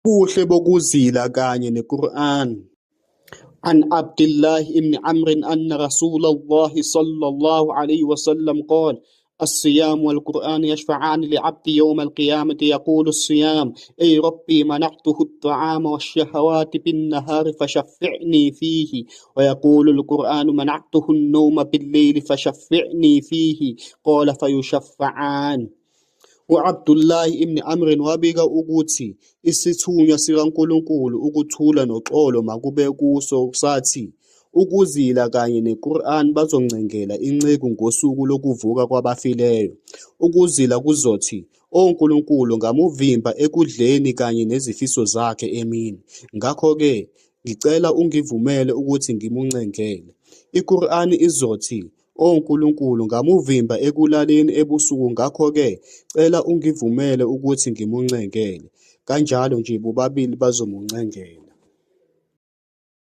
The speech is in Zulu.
Ubuhle bokuzila kanye neQur'an. عن عبد الله بن عمرو أن رسول الله صلى الله عليه وسلم قال: الصيام والقرآن يشفعان لعبد يوم القيامة. يقول الصيام: أي ربي منعته الطعام والشهوات بالنهار فشفعني فيه. ويقول القرآن: منعته النوم بالليل فشفعني فيه. قال: فيشفعان. U-Abdullah ibn Amr wabika ukuthi isithunywa sikaNkulunkulu ukuthula noxolo makube kuso sathi, ukuzila kanye neQur'an bazoncengela inceku ngosuku lokuvuka kwabafileyo. Ukuzila kuzothi, O Nkulunkulu, ngamuvimba ekudleni kanye nezifiso zakhe emini, ngakho-ke ngicela ungivumele ukuthi ngimuncengele. IQur'an izothi, O Nkulunkulu, ngamuvimba ekulaleni ebusuku, ngakho-ke cela ungivumele ukuthi ngimuncengele. Kanjalo nje bobabili bazomuncengela.